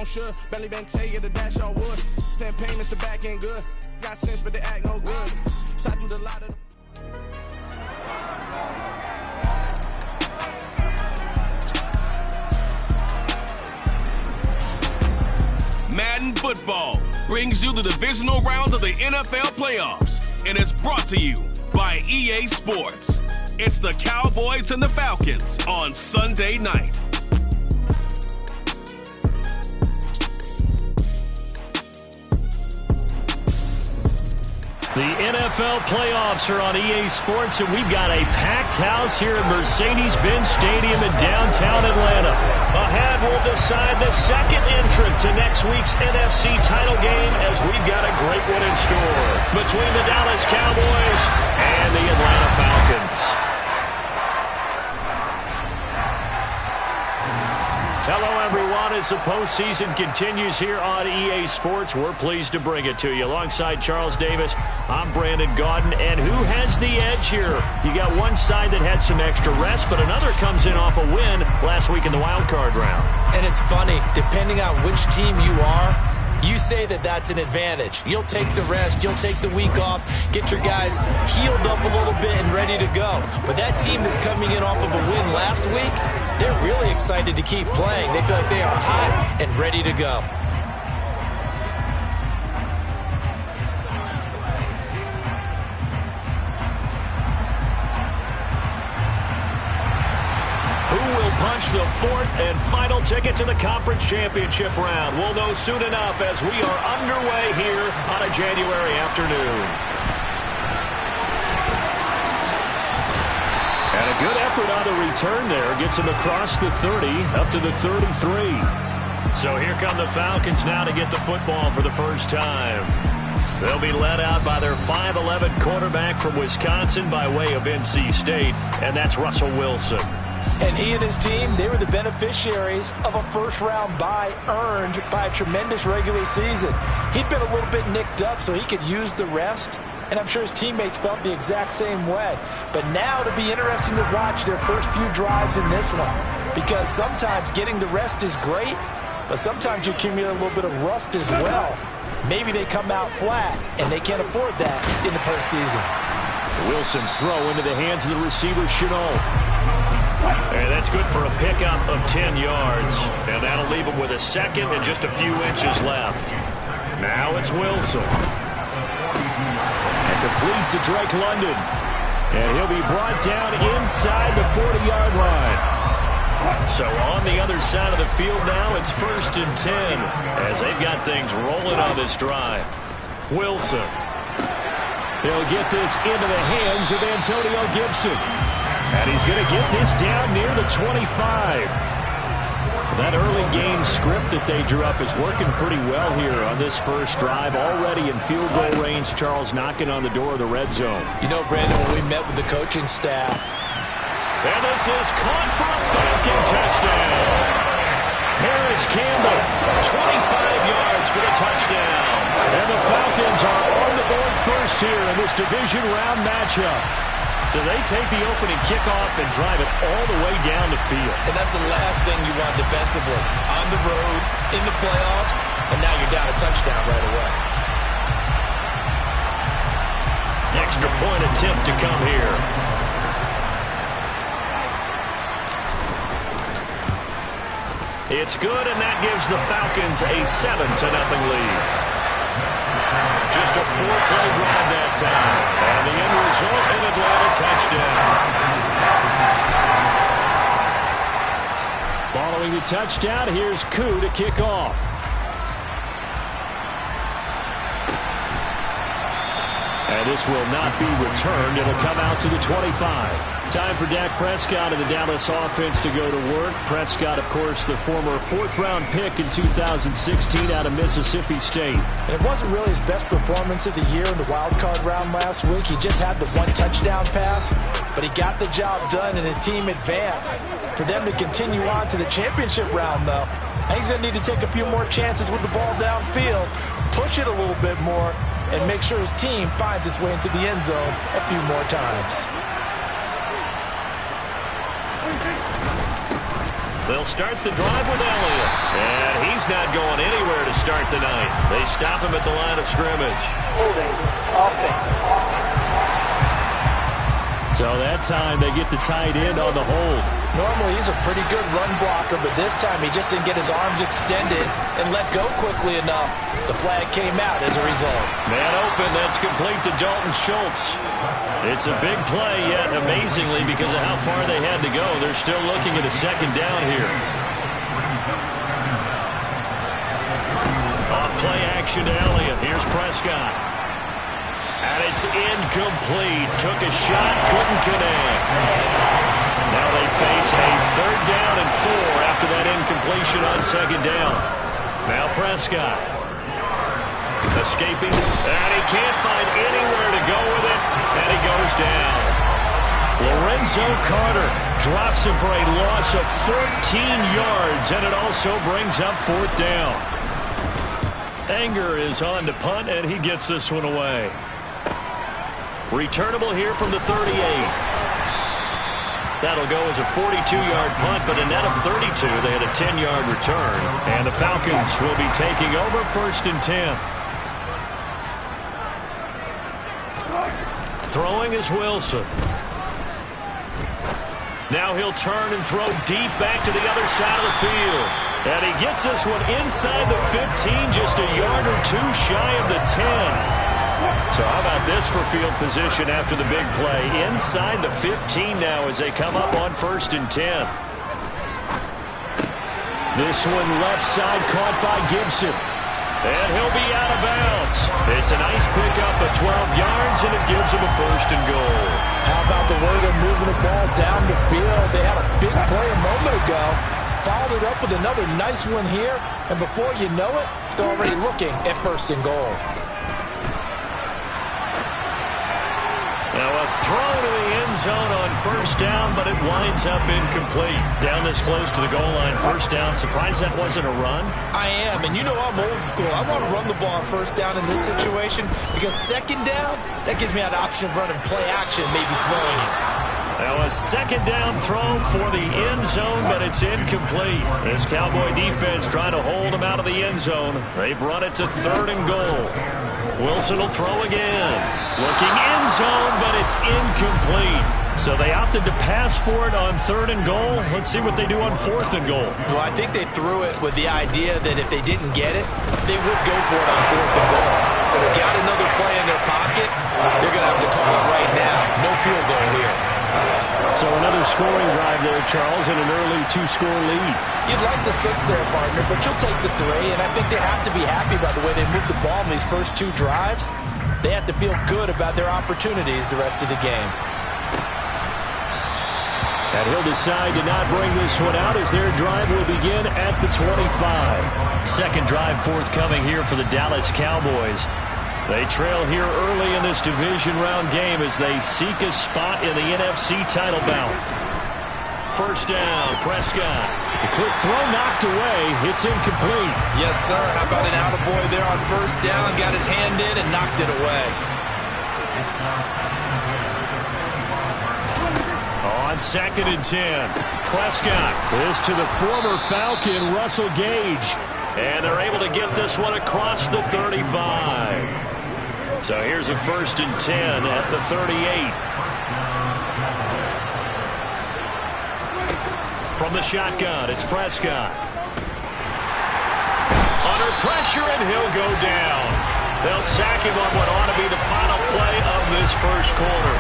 on should. Belly been tell you the dash all wood. 10 payments to back end good. Got sense, but they act no good. Shot through the lot of Madden football brings you the divisional round of the NFL playoffs, and it's brought to you by EA Sports. It's the Cowboys and the Falcons on Sunday night. The NFL playoffs are on EA Sports, and we've got a packed house here at Mercedes-Benz Stadium in downtown Atlanta. Ahead, we'll decide the second entrant to next week's NFC title game, as we've got a great one in store between the Dallas Cowboys and the Atlanta Falcons. Hello, everyone. As the postseason continues here on EA Sports, we're pleased to bring it to you. Alongside Charles Davis, I'm Brandon Gaudin. And who has the edge here? You got one side that had some extra rest, but another comes in off a win last week in the wild card round. And it's funny, depending on which team you are, you say that that's an advantage. You'll take the rest, you'll take the week off, get your guys healed up a little bit and ready to go. But that team that's coming in off of a win last week, they're really excited to keep playing. They feel like they are hot and ready to go. Punch the fourth and final ticket to the conference championship round. We'll know soon enough as we are underway here on a January afternoon. And a good effort on the return there. Gets him across the 30, up to the 33. So here come the Falcons now to get the football for the first time. They'll be led out by their 5'11" quarterback from Wisconsin by way of NC State, and that's Russell Wilson. And he and his team, they were the beneficiaries of a first-round bye earned by a tremendous regular season. He'd been a little bit nicked up, so he could use the rest. And I'm sure his teammates felt the exact same way. But now it'll be interesting to watch their first few drives in this one. Because sometimes getting the rest is great, but sometimes you accumulate a little bit of rust as well. Maybe they come out flat, and they can't afford that in the postseason. Wilson's throw into the hands of the receiver, Chenault. And that's good for a pickup of 10 yards. And that'll leave him with a second and just a few inches left. Now it's Wilson. And complete to Drake London. And he'll be brought down inside the 40-yard line. So on the other side of the field now, it's 1st and 10 as they've got things rolling on this drive. Wilson. He'll get this into the hands of Antonio Gibson. And he's going to get this down near the 25. That early game script that they drew up is working pretty well here on this first drive. Already in field goal range, Charles knocking on the door of the red zone. You know, Brandon, when we met with the coaching staff. And this is caught for a Falcon touchdown. Harris Campbell, 25 yards for the touchdown. And the Falcons are on the board first here in this division round matchup. So they take the opening kickoff and drive it all the way down the field. And that's the last thing you want defensively. On the road, in the playoffs, and now you're down a touchdown right away. Extra point attempt to come here. It's good, and that gives the Falcons a 7-0 lead. Just a 4-play drive that time. And the end result, an Atlanta touchdown. Following the touchdown, here's Koo to kick off. And this will not be returned. It'll come out to the 25. Time for Dak Prescott and the Dallas offense to go to work. Prescott, of course, the former 4th-round pick in 2016 out of Mississippi State. And it wasn't really his best performance of the year in the wild card round last week. He just had the one touchdown pass, but he got the job done and his team advanced. For them to continue on to the championship round, though, I think he's going to need to take a few more chances with the ball downfield, push it a little bit more, and make sure his team finds its way into the end zone a few more times. They'll start the drive with Elliott. And he's not going anywhere to start the night. They stop him at the line of scrimmage. Holding, offense. So that time they get the tight end on the hold. Normally he's a pretty good run blocker, but this time he just didn't get his arms extended and let go quickly enough. The flag came out as a result. Man open, that's complete to Dalton Schultz. It's a big play, yet amazingly, because of how far they had to go, they're still looking at a second down here. Off play action to Elliott. Here's Prescott. And it's incomplete. Took a shot, couldn't connect. Now they face a 3rd down and 4 after that incompletion on 2nd down. Now Prescott. Escaping. And he can't find anywhere to go with it. And he goes down. Lorenzo Carter drops him for a loss of 14 yards. And it also brings up 4th down. Anger is on to punt, and he gets this one away. Returnable here from the 38. That'll go as a 42-yard punt, but a net of 32. They had a 10-yard return. And the Falcons will be taking over 1st and 10. Throwing is Wilson. Now he'll turn and throw deep back to the other side of the field. And he gets this one inside the 15, just a yard or 2 shy of the 10. So how about this for field position after the big play? Inside the 15 now as they come up on 1st and 10. This one left side caught by Gibson. And he'll be out of bounds. It's a nice pickup of 12 yards, and it gives him a 1st and goal. How about the way they're moving the ball down the field? They had a big play a moment ago. Followed it up with another nice one here. And before you know it, they're already looking at 1st and goal. Now a throw to the end zone on 1st down, but it winds up incomplete. Down this close to the goal line, 1st down. Surprised that wasn't a run? I am, and you know I'm old school. I want to run the ball on 1st down in this situation because 2nd down, that gives me an option of running play action, maybe throwing it. Now a 2nd down throw for the end zone, but it's incomplete. This Cowboy defense trying to hold him out of the end zone. They've run it to 3rd and goal. Wilson will throw again. Looking end zone, but it's incomplete. So they opted to pass for it on 3rd and goal. Let's see what they do on 4th and goal. Well, I think they threw it with the idea that if they didn't get it, they would go for it on 4th and goal. So they got another play in their pocket. They're going to have to call it right now. No field goal here. So another scoring drive there, Charles, and an early 2-score lead. You'd like the 6 there, partner, but you'll take the 3, and I think they have to be happy about the way they moved the ball in these first 2 drives. They have to feel good about their opportunities the rest of the game. And he'll decide to not bring this one out as their drive will begin at the 25. 2nd drive forthcoming here for the Dallas Cowboys. They trail here early in this division round game as they seek a spot in the NFC title bout. 1st down, Prescott. The quick throw knocked away. It's incomplete. Yes, sir. How about an attaboy there on 1st down? Got his hand in and knocked it away. On 2nd and 10, Prescott. This to the former Falcon, Russell Gage. And they're able to get this one across the 35. So here's a 1st and 10 at the 38. From the shotgun, it's Prescott. Under pressure, and he'll go down. They'll sack him on what ought to be the final play of this 1st quarter.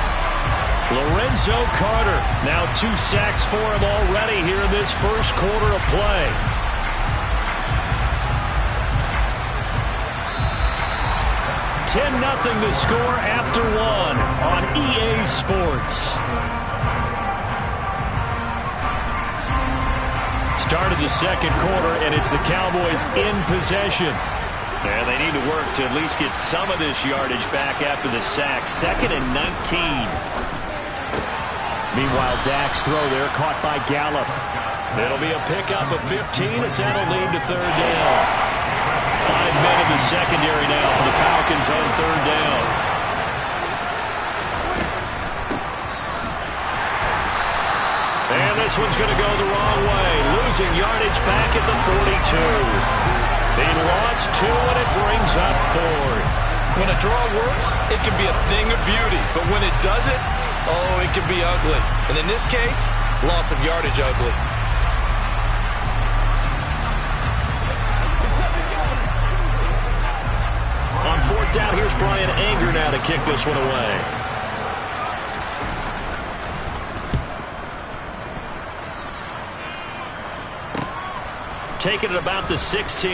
Lorenzo Carter, now 2 sacks for him already here in this 1st quarter of play. $10-0 the score after 1 on EA Sports. Started the 2nd quarter, and it's the Cowboys in possession. And they need to work to at least get some of this yardage back after the sack. 2nd and 19. Meanwhile, Dak's throw there caught by Gallup. It'll be a pickup of 15 as that'll lead to 3rd down. 5 men in the secondary now for the Falcons on 3rd down. And this one's going to go the wrong way. Losing yardage back at the 42. They lost 2, and it brings up 4th. When a draw works, it can be a thing of beauty. But when it doesn't, oh, it can be ugly. And in this case, loss of yardage ugly. On 4th down, here's Brian Anger now to kick this one away. Taking it about the 16.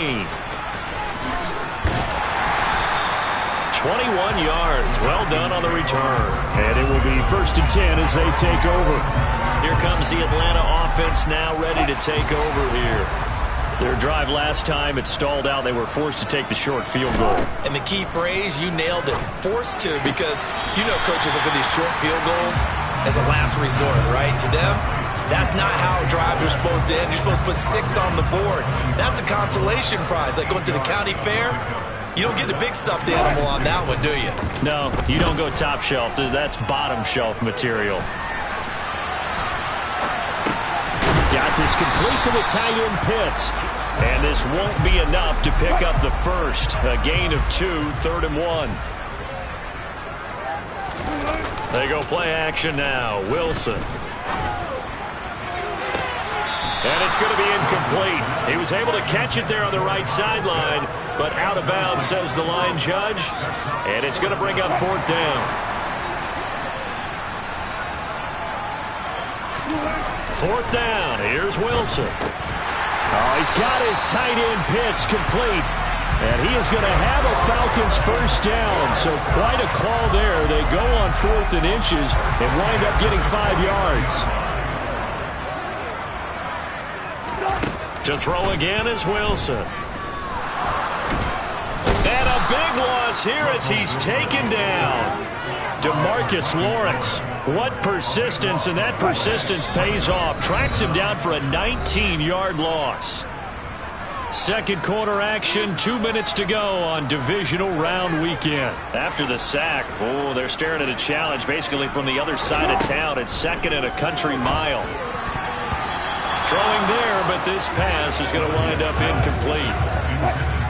21 yards. Well done on the return. And it will be 1st and 10 as they take over. Here comes the Atlanta offense now ready to take over here. Their drive last time, it stalled out. They were forced to take the short field goal. And the key phrase, you nailed it. Forced to, because you know coaches look at these short field goals as a last resort, right? To them, that's not how drives are supposed to end. You're supposed to put 6 on the board. That's a consolation prize. Like going to the county fair, you don't get the big stuffed animal on that one, do you? No, you don't go top shelf. That's bottom shelf material. Got this complete to the tight end Pitts. And this won't be enough to pick up the first. A gain of 2, 3rd and 1. They go play action now. Wilson. And it's going to be incomplete. He was able to catch it there on the right sideline, but out of bounds, says the line judge. And it's going to bring up 4th down. 4th down. Here's Wilson. Oh, he's got his tight end Pitts complete. And he is going to have a Falcons first down. So quite a call there. They go on 4th and inches and wind up getting 5 yards. To throw again is Wilson. And a big loss here as he's taken down. DeMarcus Lawrence. What persistence, and that persistence pays off. Tracks him down for a 19-yard loss. Second quarter action, 2 minutes to go on divisional round weekend. After the sack, oh, they're staring at a challenge basically from the other side of town. It's 2nd and a country mile. Throwing there, but this pass is going to wind up incomplete.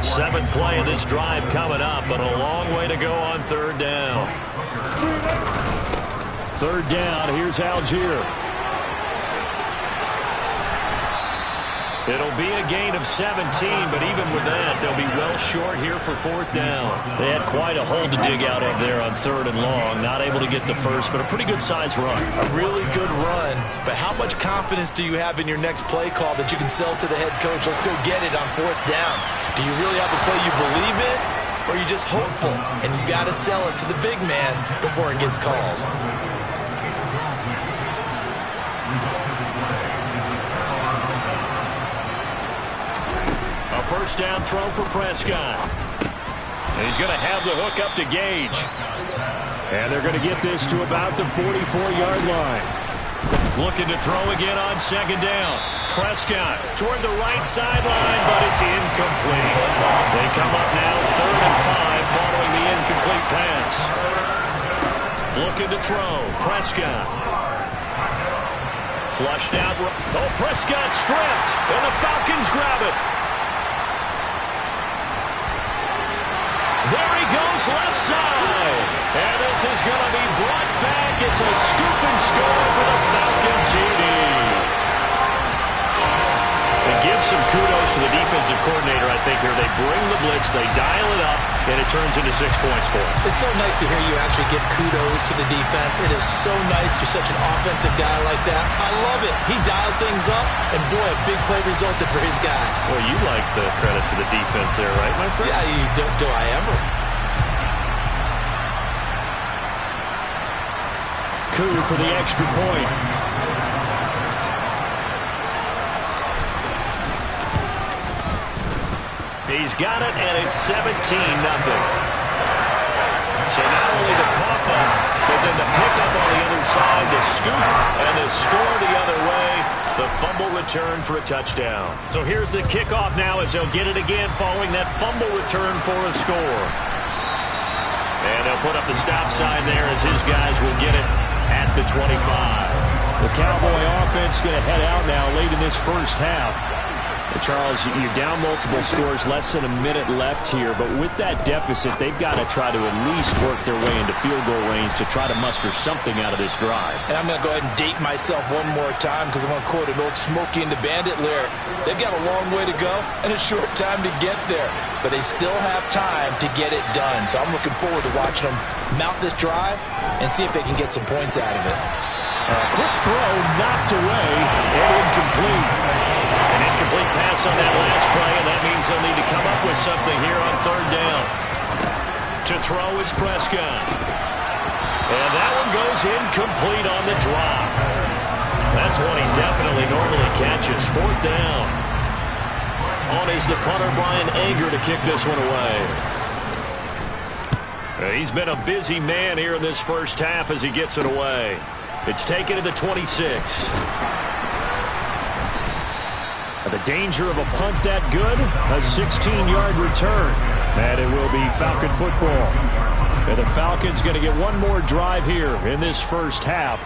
7th play of this drive coming up, but a long way to go on 3rd down. 3rd down, here's Algier. It'll be a gain of 17, but even with that, they'll be well short here for 4th down. They had quite a hole to dig out of there on 3rd and long. Not able to get the first, but a pretty good-sized run. A really good run, but how much confidence do you have in your next play call that you can sell to the head coach? Let's go get it on 4th down. Do you really have a play you believe in, or are you just hopeful? And you got to sell it to the big man before it gets called. First down throw for Prescott. He's going to have the hook up to Gage. And they're going to get this to about the 44-yard line. Looking to throw again on 2nd down. Prescott toward the right sideline, but it's incomplete. They come up now 3rd and 5 following the incomplete pass. Looking to throw. Prescott. Flushed out. Oh, Prescott stripped, and the Falcons grab it. There he goes left side. And this is going to be brought back. It's a scoop and score for the Falcon TD. And give some kudos to the defensive coordinator, I think, here. They bring the blitz, they dial it up, and it turns into 6 points for them. It's so nice to hear you actually give kudos to the defense. It is so nice you're such an offensive guy like that. I love it. He dialed things up, and boy, a big play resulted for his guys. Well, you like the credit to the defense there, right, my friend? Yeah, do I ever? Coup for the extra point. He's got it, and it's 17-0. So not only the cough up, but then the pickup on the other side, the scoop, and the score the other way. The fumble return for a touchdown. So here's the kickoff now as they'll get it again following that fumble return for a score. And they'll put up the stop sign there as his guys will get it at the 25. The Cowboy offense going to head out now late in this first half. And Charles, you're down multiple scores, less than a minute left here. But with that deficit, they've got to try to at least work their way into field goal range to try to muster something out of this drive. And I'm going to go ahead and date myself one more time because I'm going to quote an old Smokey and the Bandit lyric. They've got a long way to go and a short time to get there. But they still have time to get it done. So I'm looking forward to watching them mount this drive and see if they can get some points out of it. Quick throw, knocked away, and incomplete. An incomplete pass on that last play, and that means they'll need to come up with something here on third down. To throw is Prescott. And that one goes incomplete on the drop. That's one he definitely normally catches. Fourth down. On is the punter, Brian Anger, to kick this one away. He's been a busy man here in this first half as he gets it away. It's taken to the 26. The danger of a punt that good, a 16-yard return. And it will be Falcon football. And the Falcons going to get one more drive here in this first half.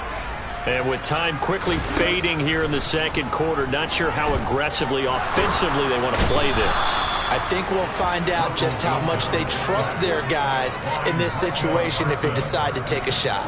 And with time quickly fading here in the second quarter, not sure how aggressively, offensively they want to play this. I think we'll find out just how much they trust their guys in this situation if they decide to take a shot.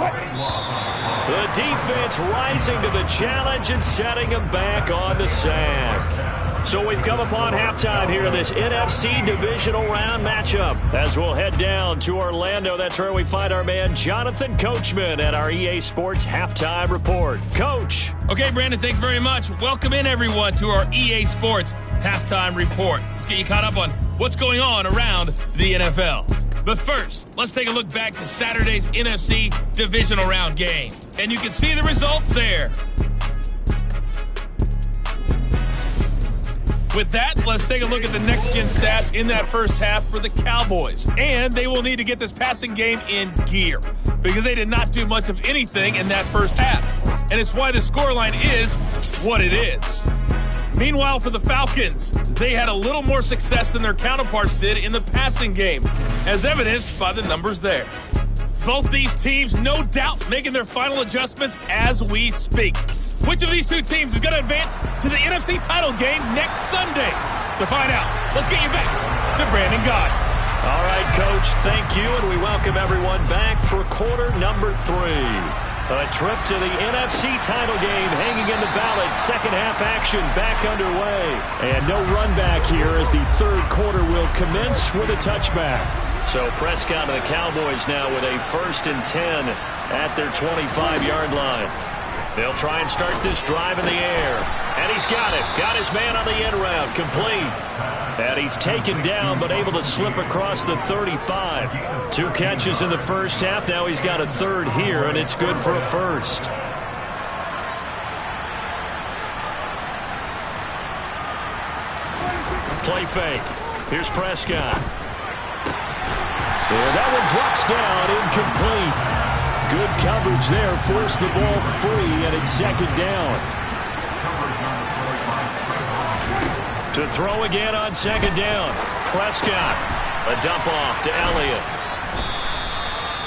The defense rising to the challenge and setting them back on the sack. So we've come upon halftime here in this NFC Divisional Round matchup. As we'll head down to Orlando, that's where we find our man Jonathan Coachman at our EA Sports Halftime Report. Coach. Okay, Brandon, thanks very much. Welcome in, everyone, to our EA Sports Halftime Report. Let's get you caught up on what's going on around the NFL. But first, let's take a look back to Saturday's NFC Divisional Round game. And you can see the result there. With that, let's take a look at the next-gen stats in that first half for the Cowboys. And they will need to get this passing game in gear because they did not do much of anything in that first half. And it's why the scoreline is what it is. Meanwhile, for the Falcons, they had a little more success than their counterparts did in the passing game, as evidenced by the numbers there. Both these teams, no doubt, making their final adjustments as we speak. Which of these two teams is going to advance to the NFC title game next Sunday? To find out, let's get you back to Brandon Gott. All right, Coach, thank you, and we welcome everyone back for quarter number 3. A trip to the NFC title game hanging in the balance. Second half action back underway. And no run back here as the third quarter will commence with a touchback. So Prescott and the Cowboys now with a 1st and 10 at their 25-yard line. They'll try and start this drive in the air. And he's got it. Got his man on the end route. Complete. And he's taken down but able to slip across the 35. 2 catches in the first half. Now he's got a third here, and it's good for a first. Play fake. Here's Prescott. And that one drops down, incomplete. Good coverage there, forced the ball free, and it's second down. To throw again on second down. Prescott, a dump off to Elliott.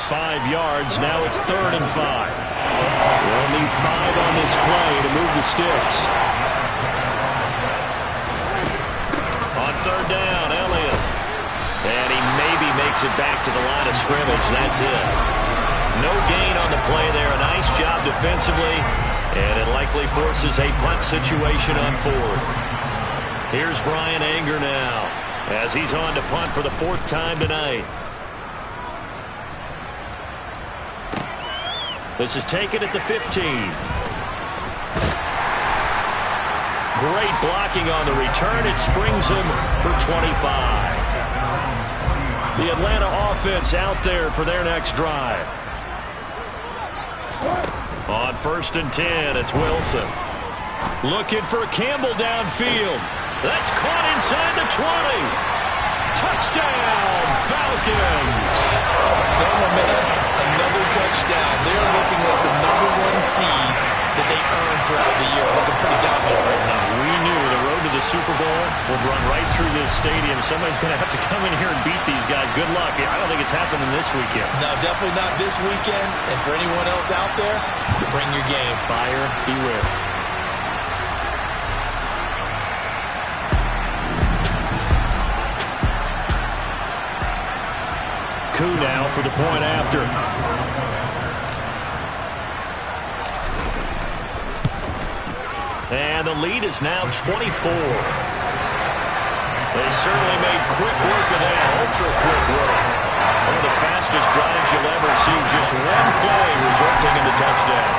5 yards, now it's 3rd and 5. They'll need 5 on this play to move the sticks. On 3rd down, Elliott. And he maybe makes it back to the line of scrimmage. That's it. No gain on the play there. A nice job defensively. And it likely forces a punt situation on 4th. Here's Brian Anger now as he's on to punt for the 4th time tonight. This is taken at the 15. Great blocking on the return. It springs him for 25. The Atlanta offense out there for their next drive. On 1st and 10, it's Wilson. Looking for Campbell downfield. That's caught inside the 20. Touchdown, Falcons. Say, my man, another touchdown. They're looking like the #1 seed that they earned throughout the year. Looking pretty dominant right now. We knew the road to the Super Bowl will run right through this stadium. Somebody's going to have to come in here and beat these guys. Good luck. I don't think it's happening this weekend. No, definitely not this weekend. And for anyone else out there, bring your game. Fire beware. Koo now for the point after. And the lead is now 24. They certainly made quick work of that, ultra-quick work. One of the fastest drives you'll ever see. Just one play resulting in the touchdown.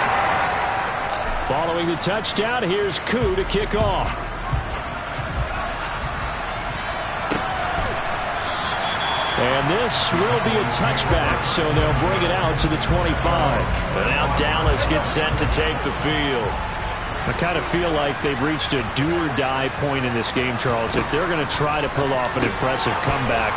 Following the touchdown, here's Koo to kick off. And this will be a touchback, so they'll bring it out to the 25. And now Dallas gets set to take the field. I kind of feel like they've reached a do-or-die point in this game, Charles. If they're going to try to pull off an impressive comeback,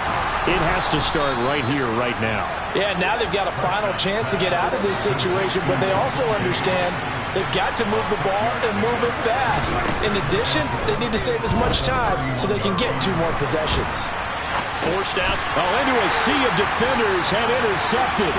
it has to start right here, right now. Yeah, now they've got a final chance to get out of this situation, but they also understand they've got to move the ball and move it fast. In addition, they need to save as much time so they can get 2 more possessions. Forced out. Oh, into a sea of defenders and intercepted.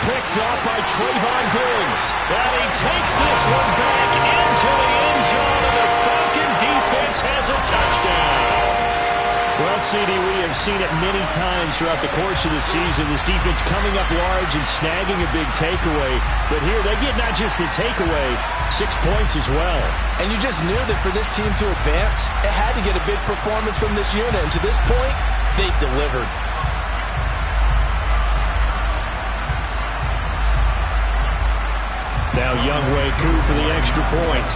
Picked off by Trayvon Diggs. And he takes this one back into the end zone, and the Falcon defense has a touchdown. Well, CD, we have seen it many times throughout the course of the season. This defense coming up large and snagging a big takeaway. But here they get not just the takeaway, 6 points as well. And you just knew that for this team to advance, it had to get a big performance from this unit. And to this point, they've delivered. Now Younghoe Koo for the extra point.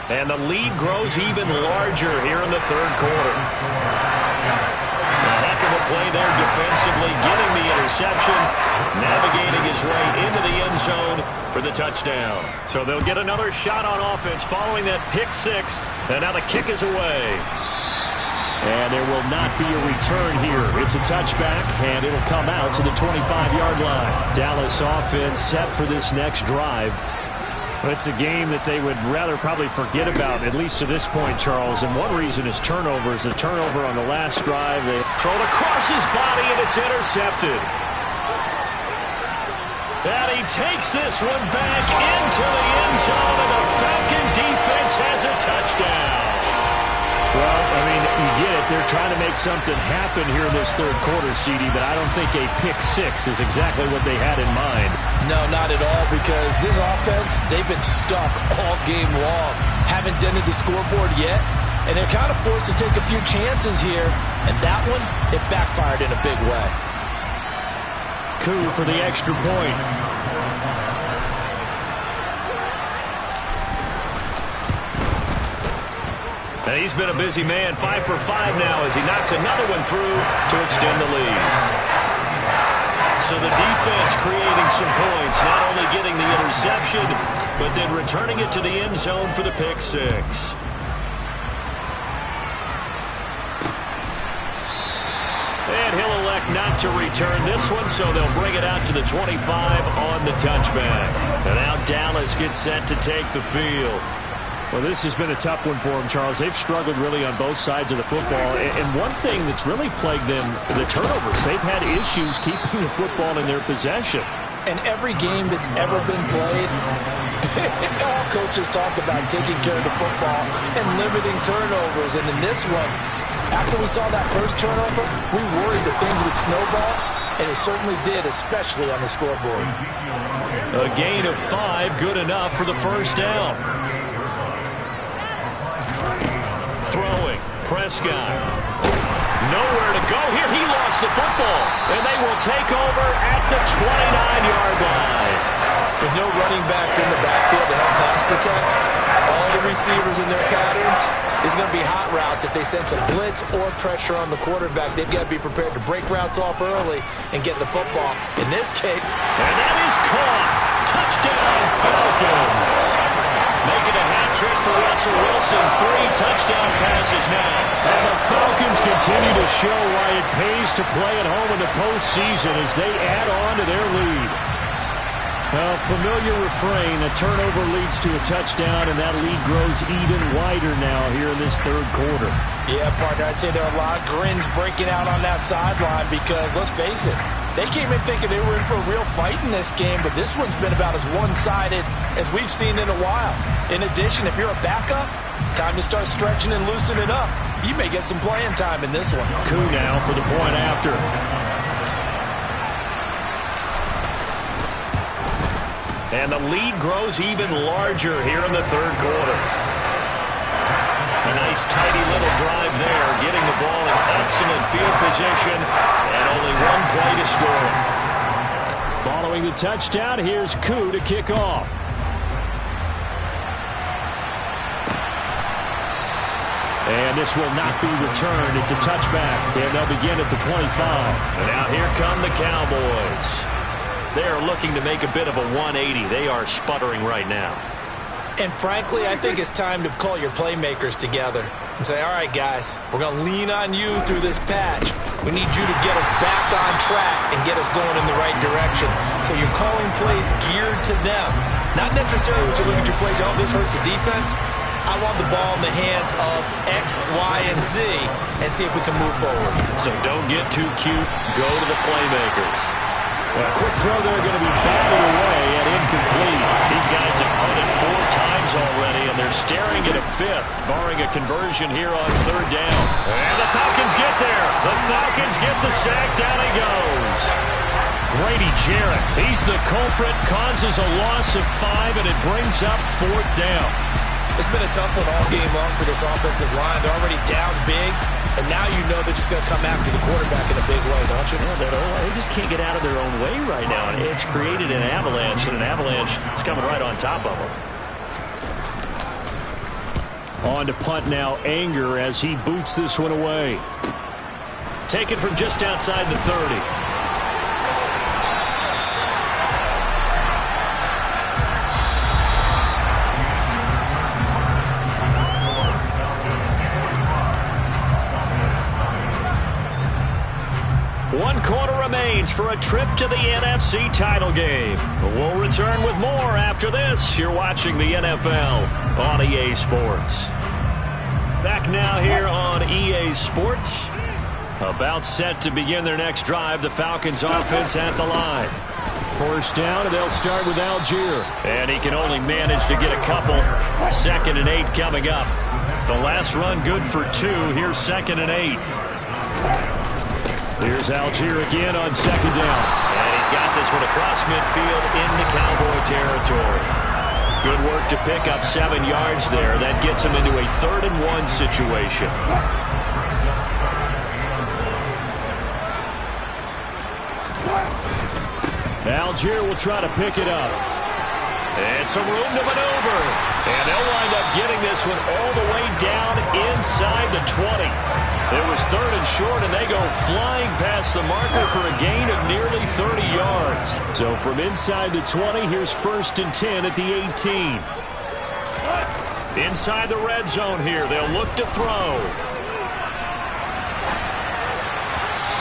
And the lead grows even larger here in the third quarter. A heck of a play there defensively, getting the interception, navigating his way into the end zone for the touchdown. So they'll get another shot on offense following that pick 6, and now the kick is away. And there will not be a return here. It's a touchback, and it'll come out to the 25-yard line. Dallas offense set for this next drive. But it's a game that they would rather probably forget about, at least to this point, Charles. And one reason is turnovers. A turnover on the last drive. They throw it across his body, and it's intercepted. And he takes this one back into the end zone, and the Falcon defense has a touchdown. Well, I mean, you get it. They're trying to make something happen here in this third quarter, CD, but I don't think a pick 6 is exactly what they had in mind. No, not at all, because this offense, they've been stuck all game long. Haven't dented the scoreboard yet, and they're kind of forced to take a few chances here, and that one, it backfired in a big way. Koo for the extra point. And he's been a busy man, 5 for 5 now as he knocks another one through to extend the lead. So the defense creating some points, not only getting the interception, but then returning it to the end zone for the pick 6. And he'll elect not to return this one, so they'll bring it out to the 25 on the touchback. And now Dallas gets set to take the field. Well, this has been a tough one for them, Charles. They've struggled really on both sides of the football. And one thing that's really plagued them, the turnovers. They've had issues keeping the football in their possession. And every game that's ever been played, all coaches talk about taking care of the football and limiting turnovers. And in this one, after we saw that first turnover, we worried that things would snowball, and it certainly did, especially on the scoreboard. A gain of 5, good enough for the first down. Throwing, Prescott. Nowhere to go here. He lost the football, and they will take over at the 29-yard line. With no running backs in the backfield to help pass protect, all the receivers in their patterns is going to be hot routes. If they sense a blitz or pressure on the quarterback, they've got to be prepared to break routes off early and get the football. In this case, and that is caught. Touchdown, Falcons. Making a hat trick for Russell Wilson. 3 touchdown passes now. And the Falcons continue to show why it pays to play at home in the postseason as they add on to their lead. A familiar refrain, a turnover leads to a touchdown, and that lead grows even wider now here in this third quarter. Yeah, partner, I'd say there are a lot of grins breaking out on that sideline because, let's face it, they came in thinking they were in for a real fight in this game, but this one's been about as one-sided as we've seen in a while. In addition, if you're a backup, time to start stretching and loosening up. You may get some playing time in this one. Coup now for the point after. And the lead grows even larger here in the third quarter. A nice tidy little drive there, getting the ball in excellent field position, and only one play to score. Following the touchdown, here's Coup to kick off. And this will not be returned. It's a touchback, and they'll begin at the 25. And now here come the Cowboys. They are looking to make a bit of a 180. They are sputtering right now. And frankly, I think it's time to call your playmakers together and say, all right, guys, we're going to lean on you through this patch. We need you to get us back on track and get us going in the right direction. So you're calling plays geared to them. Not necessarily when you look at your plays, oh, this hurts the defense. I want the ball in the hands of X, Y, and Z and see if we can move forward. So don't get too cute. Go to the playmakers. A quick throw there going to be batted away and incomplete. These guys have punted 4 times already, and they're staring at a 5th, barring a conversion here on third down. And the Falcons get there. The Falcons get the sack. Down he goes. Grady Jarrett, he's the culprit, causes a loss of 5, and it brings up 4th down. It's been a tough one all game long for this offensive line. They're already down big, and now you know they're just going to come after the quarterback in a big way, don't you? Yeah, they just can't get out of their own way right now, and it's created an avalanche, and an avalanche is coming right on top of them. On to punt now, Anger, as he boots this one away. Taken from just outside the 30. One quarter remains for a trip to the NFC title game. We'll return with more after this. You're watching the NFL on EA Sports. Back now here on EA Sports. About set to begin their next drive. The Falcons offense at the line. First down, and they'll start with Algier. And he can only manage to get a couple. 2nd and 8 coming up. The last run good for 2. Here's 2nd and 8. Here's Algier again on 2nd down. And he's got this one across midfield into Cowboy territory. Good work to pick up 7 yards there. That gets him into a 3rd and 1 situation. Algier will try to pick it up. And some room to maneuver. And they'll wind up getting this one all the way down inside the 20. It was 3rd and short, and they go flying past the marker for a gain of nearly 30 yards. So from inside the 20, here's 1st and 10 at the 18. Inside the red zone here, they'll look to throw.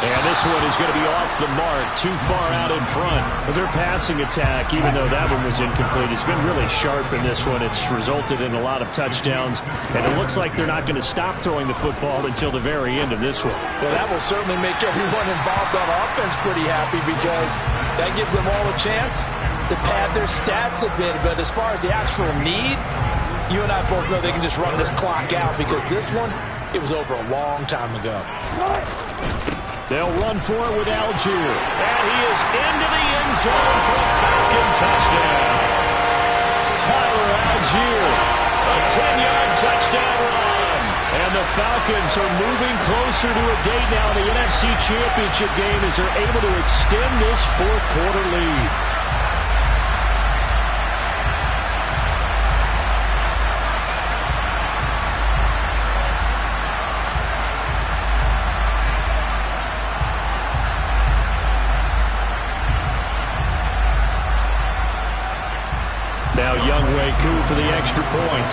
And this one is going to be off the mark, too far out in front. But their passing attack, even though that one was incomplete, has been really sharp in this one. It's resulted in a lot of touchdowns, and it looks like they're not going to stop throwing the football until the very end of this one. Well, that will certainly make everyone involved on offense pretty happy because that gives them all a chance to pad their stats a bit. But as far as the actual need, you and I both know they can just run this clock out because this one, it was over a long time ago. They'll run for it with Algier. And he is into the end zone for a Falcon touchdown. Tyler Algier, a 10-yard touchdown run. And the Falcons are moving closer to a date now in the NFC Championship game as they're able to extend this 4th quarter lead. Now Younghoe Koo for the extra point.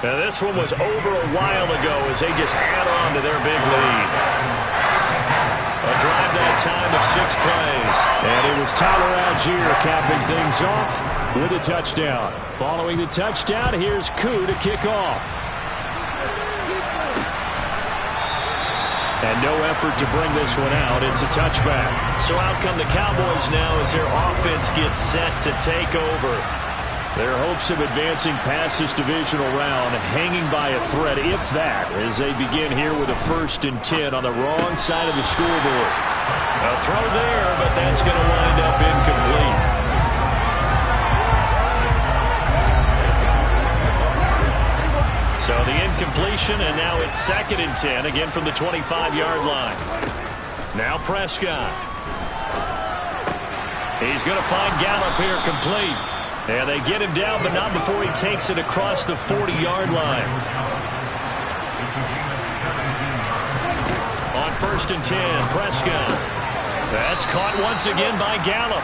Now this one was over a while ago as they just add on to their big lead. A drive that time of 6 plays. And it was Tyler Algier capping things off with a touchdown. Following the touchdown, here's Koo to kick off. And no effort to bring this one out. It's a touchback. So out come the Cowboys now as their offense gets set to take over. Their hopes of advancing past this divisional round hanging by a thread, if that, as they begin here with a 1st and 10 on the wrong side of the scoreboard. A throw there, but that's going to wind up incomplete. So the incompletion, and now it's 2nd and 10, again from the 25-yard line. Now Prescott. He's going to find Gallup here complete. And they get him down, but not before he takes it across the 40-yard line. On 1st and 10, Prescott. That's caught once again by Gallup.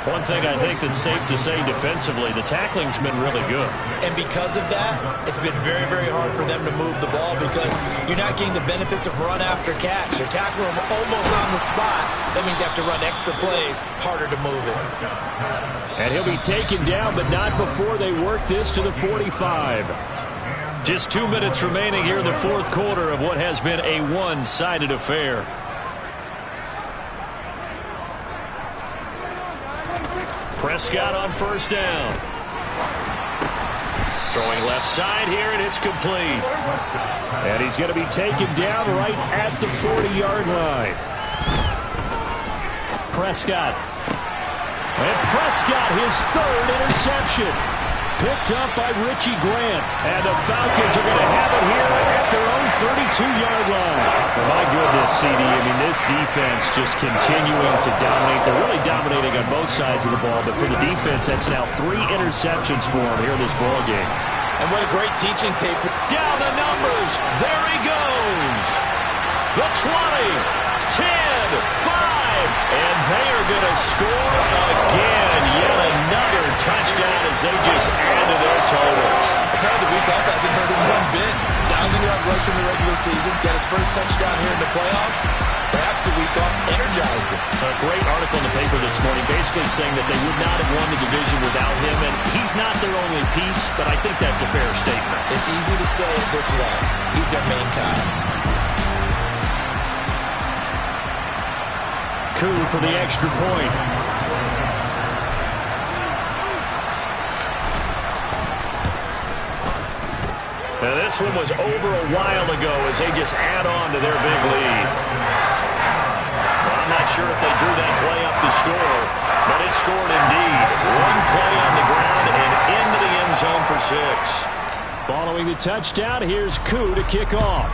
One thing I think that's safe to say defensively, the tackling's been really good. And because of that, it's been very, very hard for them to move the ball because you're not getting the benefits of run after catch. You're tackling them almost on the spot. That means you have to run extra plays, harder to move it. And he'll be taken down, but not before they work this to the 45. Just 2 minutes remaining here in the 4th quarter of what has been a one-sided affair. Prescott on 1st down. Throwing left side here, and it's complete. And he's going to be taken down right at the 40-yard line. Prescott. And Prescott, his 3rd interception. Picked up by Richie Grant. And the Falcons are going to have it here at their own 32-yard line. Well, my goodness, CD. I mean, this defense just continuing to dominate. They're really dominating on both sides of the ball. But for the defense, that's now 3 interceptions for them here in this ball game. And what a great teaching tape. Down the numbers. There he goes. The 20, 10, 5. And they are going to score again. Yet another touchdown as they just add to their totals. Apparently the week off hasn't hurt him one bit. 1,000-yard rush in the regular season. Got his first touchdown here in the playoffs. Perhaps the week off energized him. A great article in the paper this morning basically saying that they would not have won the division without him. And he's not their only piece, but I think that's a fair statement. It's easy to say it this way. He's their main guy. Koo for the extra point. Now this one was over a while ago as they just add on to their big lead. Well, I'm not sure if they drew that play up to score, but it scored indeed. One play on the ground and into the end zone for 6. Following the touchdown, here's Koo to kick off.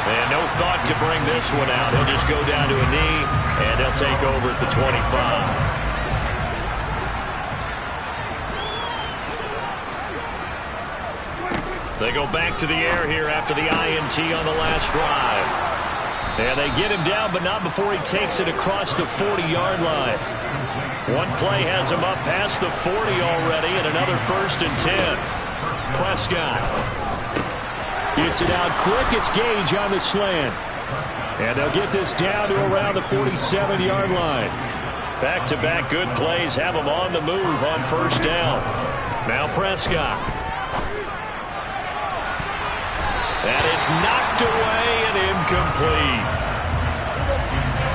And no thought to bring this one out. He'll just go down to a knee, and they'll take over at the 25. They go back to the air here after the INT on the last drive. And they get him down, but not before he takes it across the 40-yard line. One play has him up past the 40 already, and another 1st and 10. Prescott. Gets it out quick. It's Gage on the slant. And they'll get this down to around the 47-yard line. Back-to-back good plays have him on the move on 1st down. Now Prescott. And it's knocked away and incomplete.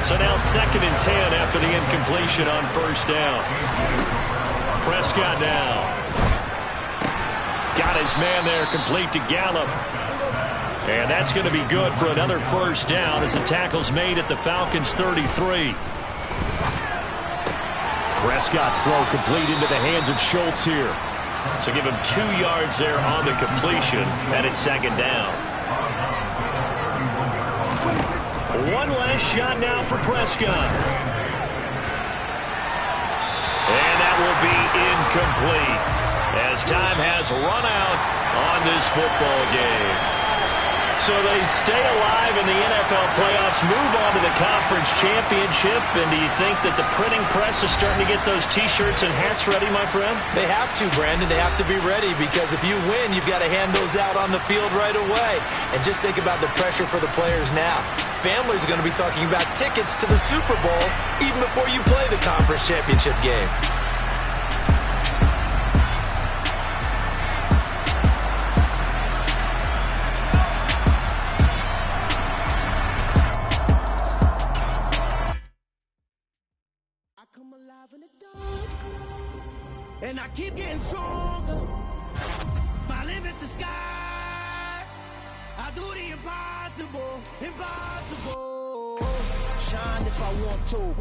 So now 2nd and 10 after the incompletion on 1st down. Prescott now. Got his man there complete to Gallup. And that's going to be good for another 1st down as the tackle's made at the Falcons' 33. Prescott's throw complete into the hands of Schultz here. So give him 2 yards there on the completion, and it's 2nd down. One last shot now for Prescott. And that will be incomplete as time has run out on this football game. So they stay alive in the NFL playoffs, move on to the conference championship. And do you think that the printing press is starting to get those T-shirts and hats ready, my friend? They have to, Brandon. They have to be ready because if you win, you've got to hand those out on the field right away. And just think about the pressure for the players now. Families are going to be talking about tickets to the Super Bowl even before you play the conference championship game. And I keep getting stronger. My limit's the sky. I do the impossible, impossible. Shine if I want to.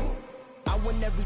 I win every